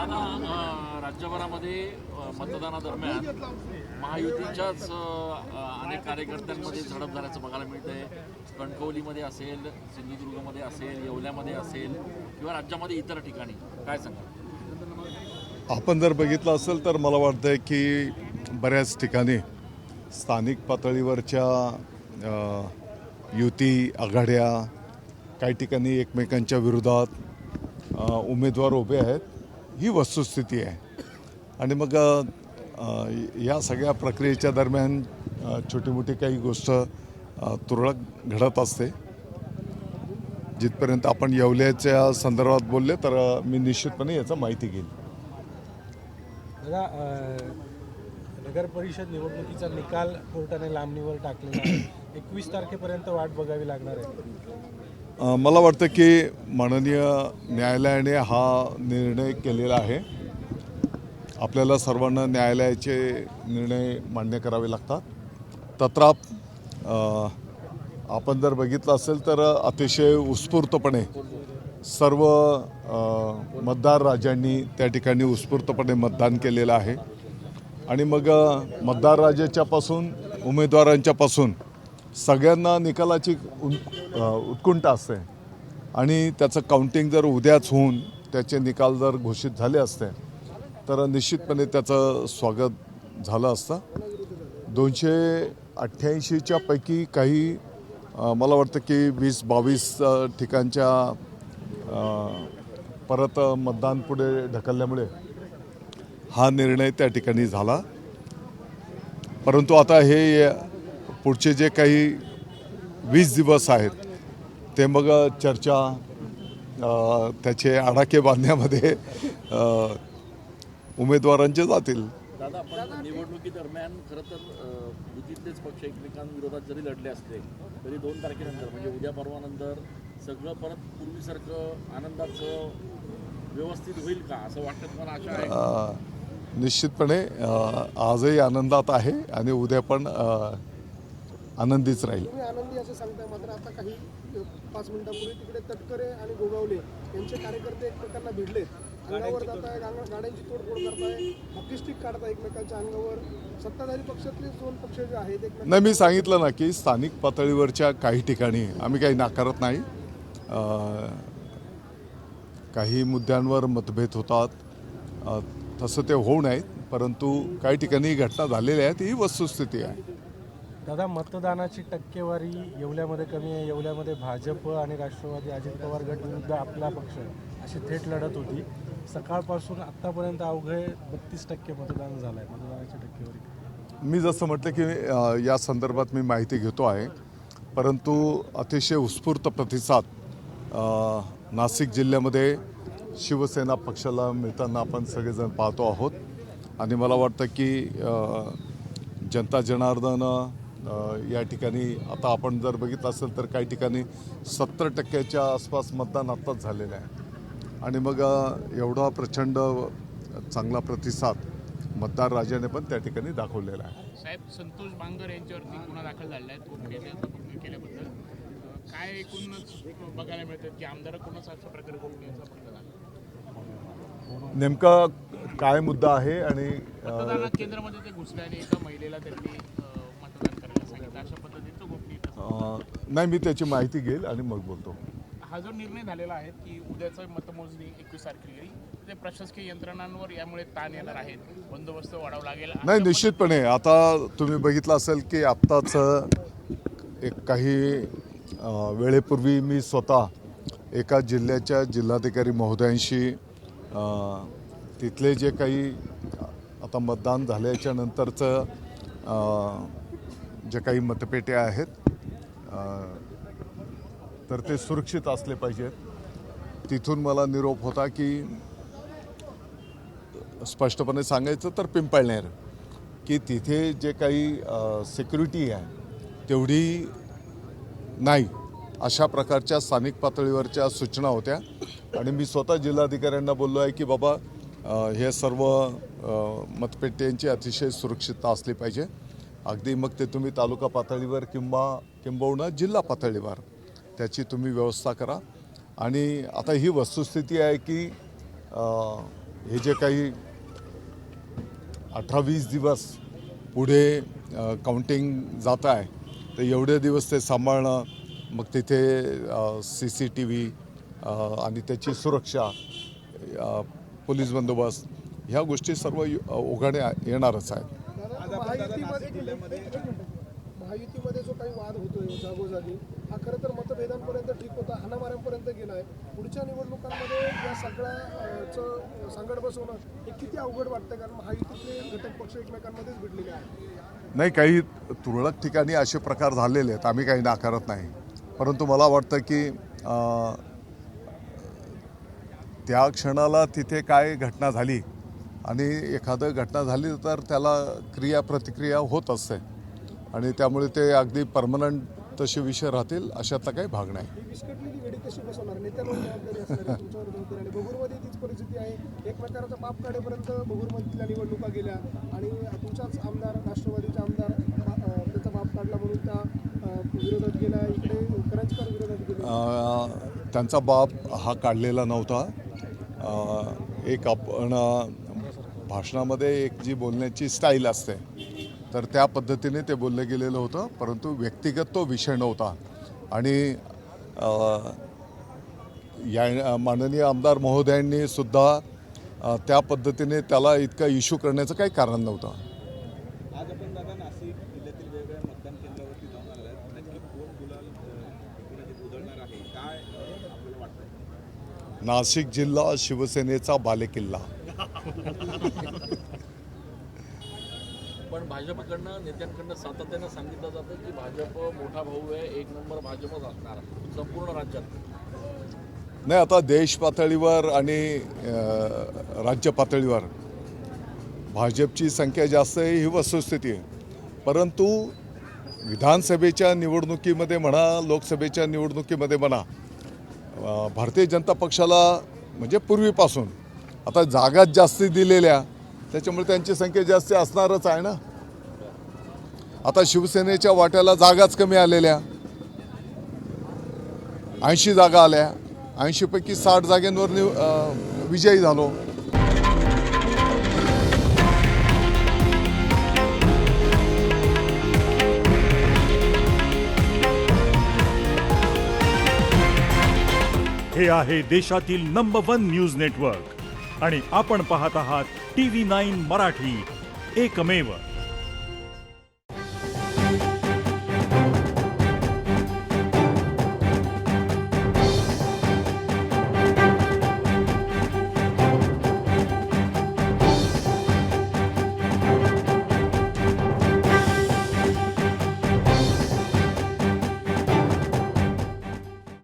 दादा, राज्यभरामध्ये मतदानादरम्यान महायुतीच्याच अनेक कार्यकर्त्यांमध्ये झडप झाल्याचं बघायला मिळतंय. कणकवलीमध्ये असेल, सिंधुदुर्गमध्ये असेल, येवल्यामध्ये असेल किंवा राज्यामध्ये इतर ठिकाणी, काय सांगा? आपण जर बघितलं असेल तर मला वाटतंय की बऱ्याच ठिकाणी स्थानिक पातळीवरच्या युती आघाड्या काही ठिकाणी एकमेकांच्या विरोधात उमेदवार उभे आहेत, ही वस्तुस्थिती आहे. आणि मग या सगळ्या प्रक्रियेच्या दरम्यान छोटी मोठी काही गोष्ट तुरळक घडत असते. जिथपर्यंत आपण येवल्याच्या संदर्भात बोलले तर मी निश्चितपणे याचा माहिती घेईन. दादा, नगर परिषद निवडणुकीचा निकाल कोर्टाने लांबणीवर टाकलेला आहे. 21 तारखेपर्यंत वाट बघावी लागणार आहे. मला वाटतं की माननीय न्यायालयाने हा निर्णय केलेला आहे. आपल्याला सर्वांना न्यायालयाचे निर्णय मान्य करावे लागतात. तत्राप आपण जर बघितलं असेल तर अतिशय उत्स्फूर्तपणे सर्व मतदार राजांनी त्या ठिकाणी उत्स्फूर्तपणे मतदान केलेलं आहे. आणि मग मतदार राजाच्यापासून उमेदवारांच्यापासून सगळ्यांना निकालाची उत्कंठा असते. आणि त्याचं काउंटिंग जर उद्याच होऊन त्याचे निकाल जर घोषित झाले असते तर निश्चितपणे त्याचं स्वागत झालं असतं. 288च्या पैकी काही मला वाटतं की 20-22 ठिकाणच्या परत मतदान पुढे ढकलल्यामुळे हा निर्णय त्या ठिकाणी झाला. परंतु आता हे पुढचे जे काही 20 दिवस आहेत ते मग चर्चा त्याचे आडाखे बांधण्यामध्ये उमेदवारांचे जातील. दादा, आपण निवडणुकीदरम्यान खरं तर युतीतलेच पक्ष एकमेकांविरोधात जरी लढले असले तरी 2 तारखेनंतर म्हणजे उद्या परवानंतर सगळं परत पूर्वीसारखं आनंदाचं व्यवस्थित होईल का, असं वाटतं तुम्हाला? आशा आहे निश्चितपणे आजही आनंदात आहे आणि उद्या पण आनंदीच राहील. तुम्ही आनंदी असं सांगताय, मात्र आता काही 5 मिनिटांपूर्वी तिकडे तटकरे आणि गोगावले यांचे कार्यकर्ते एकमेकांना भिडलेत, अंगावर जाताय, गाड्यांची तोडफोड करताय, हॉकी स्टिक काढताय एकमेकांच्या अंगावर. सत्ताधारी पक्षातले 2 पक्ष जे आहेत नाही, मी सांगितलं ना की स्थानिक पातळीवरच्या काही ठिकाणी आम्ही काही नाकारत नाही. काही मुद्द्यांवर मतभेद होतात, तसं ते होऊ नयेत, परंतु काही ठिकाणी घटना झालेल्या आहेत, ही वस्तुस्थिती आहे. दादा, मतदानाची टक्केवारी येवल्यामध्ये कमी आहे. येवल्यामध्ये भाजप आणि राष्ट्रवादी अजित पवार गट विरुद्ध आपला पक्ष अशी थेट लढत होती. सकाळपासून आत्तापर्यंत अवघे 32% मतदान झालं आहे. मतदानाची टक्केवारी मी जसं म्हटलं की या संदर्भात मी माहिती घेतो आहे, परंतु अतिशय उत्स्फूर्त प्रतिसाद नाशिक जिल्ह्यामध्ये शिवसेना पक्षाला मिळताना आपण सगळेजण पाहतो आहोत. आणि मला वाटतं की जनता जनार्दन या ठिकाणी आता आपण जर बघितलं असेल तर काही ठिकाणी 70%च्या आसपास मतदान आत्ताच झालेलं आहे. आणि मग एवढा प्रचंड चांगला प्रतिसाद मतदार राजाने पण त्या ठिकाणी दाखवलेला आहे. साहेब, संतोष बांगर यांच्यावरती गुन्हा दाखल झाला आहे गोपनीयतेचा केल्याबद्दल. काय एकूणच बघायला मिळतं की आमदार कोणाच अशा प्रकारे गोपनीयतेचा प्रकार झाला? नेमका काय मुद्दा आहे? आणि मतदान केंद्रामध्ये ते घुसले आणि एका महिलेला त्यांनी मतदान करायला सांगितलं, अशा पद्धतीचं गोपनीयता. नाही, मी त्याची माहिती घेईल आणि मग बोलतो. हा जो निर्णय झालेला आहे की उद्याचं मतमोजणी 21 तारखेला ते प्रशासकीय यंत्रणांवर यामुळे ताण येणार आहेत, बंदोबस्त वाढावा लागेल. नाही, निश्चितपणे. आता तुम्ही बघितलं असेल की आत्ताच एक काही वेळेपूर्वी मी स्वतः एका जिल्ह्याच्या जिल्हाधिकारी महोदयांशी तिथले जे काही आता मतदान झाल्याच्या नंतरचं जे काही मतपेट्या आहेत तर ते सुरक्षित असले पाहिजेत. तिथून मला निरोप होता की स्पष्टपणे सांगायचं तर पिंपळनेर की तिथे जे काही सिक्युरिटी आहे तेवढी नाही, अशा प्रकारच्या स्थानिक पातळीवरच्या सूचना होत्या. आणि मी स्वतः जिल्हाधिकाऱ्यांना बोललो आहे की बाबा हे सर्व मतपेट्यांची अतिशय सुरक्षितता असली पाहिजे. अगदी मग ते तुम्ही तालुका पातळीवर किंबहुना जिल्हा पातळीवर त्याची तुम्ही व्यवस्था करा. आणि आता ही वस्तुस्थिती आहे की हे जे काही 18-20 दिवस पुढे काउंटिंग जात आहे, तर एवढे दिवस ते सांभाळणं, मग तिथे CCTV आणि त्याची सुरक्षा, पोलीस बंदोबस्त, ह्या गोष्टी सर्व ओघाने येणारच आहेत. महायुतीमध्ये जो काही वाद होतोय जागोजागी, हा खरं तर मतभेदांपर्यंत ठीक होता, हाणामाऱ्यांपर्यंत गेलाय. पुढच्या निवडणुकांमध्ये या सगळ्याचं सांगड बसवणं हे किती अवघड वाटतं, कारण महायुतीतले घटक पक्ष एकमेकांमध्येच भिडलेले आहेत. नाही, काही तुरळक ठिकाणी असे प्रकार झालेले आहेत, आम्ही काही नाकारत नाही. परंतु मला वाटतं की त्या क्षणाला तिथे काय घटना झाली आणि एखादं घटना झाली तर त्याला प्रतिक्रिया होत असते आणि त्यामुळे ते अगदी परमनंट तसे विषय राहतील अशातला काही भाग नाही. ही विस्कटलेली वेळी कशी बसवणार? नेत्यांवर जबाबदारी असणार आहे, तुमच्यावर जबाबदारी आहे. भगूरमध्ये तीच परिस्थिती आहे. एक प्रकारचा बाप काढेपर्यंत भगूरमधल्या निवडणुका गेल्या आणि तुमचाच आमदार, राष्ट्रवादीचा आमदार त्याचा बाप काढला म्हणून त्या विरोधात गेला. इकडे करंजकर विरोधात गेले. त्यांचा बाप हा काढलेला नव्हता. एक आपण भाषणामध्ये एक जी बोलण्याची स्टाईल असते, तर त्या पद्धतीने ते बोललं गेलेलं होतं, परंतु व्यक्तिगत तो विषय नव्हता. आणि या माननीय आमदार महोदयांनी सुद्धा त्या पद्धतीने त्याला इतका इश्यू करण्याचं काही कारण नव्हतं. आज आपण दादा नाशिक जिल्ह्यातील वेगवेगळ्या मतदान केंद्रावरती जाऊन आलेला आहे. नक्की कोण गुलाल एकूणच उधळणार आहे, काय आपल्याला वाटतं? नाशिक जिल्हा शिवसेनेचा बालेकिल्ला. पण भाजपकडनं, नेत्यांकडनं सातत्यानं सांगितलं जातं की भाजप मोठा भाऊ आहे, एक नंबर भाजपच असणार संपूर्ण राज्यात. नाही, आता देश पातळीवर आणि राज्य पातळीवर भाजपची संख्या जास्त आहे ही वस्तुस्थिती आहे. परंतु विधानसभेच्या निवडणुकीमध्ये म्हणा, लोकसभेच्या निवडणुकीमध्ये म्हणा, भारतीय जनता पक्षाला म्हणजे पूर्वीपासून आता जागाच जास्ती दिलेल्या, त्याच्यामुळे त्यांची संख्या जास्त असणारच आहे ना. आता शिवसेनेच्या वाट्याला जागाच कमी आलेल्या, 80 जागा आल्या, 80 पैकी 60 जागांवर विजयी झालो. हे आहे देशातील नंबर 1 न्यूज नेटवर्क आणि आपण पाहत आहात TV9 मराठी, एकमेव.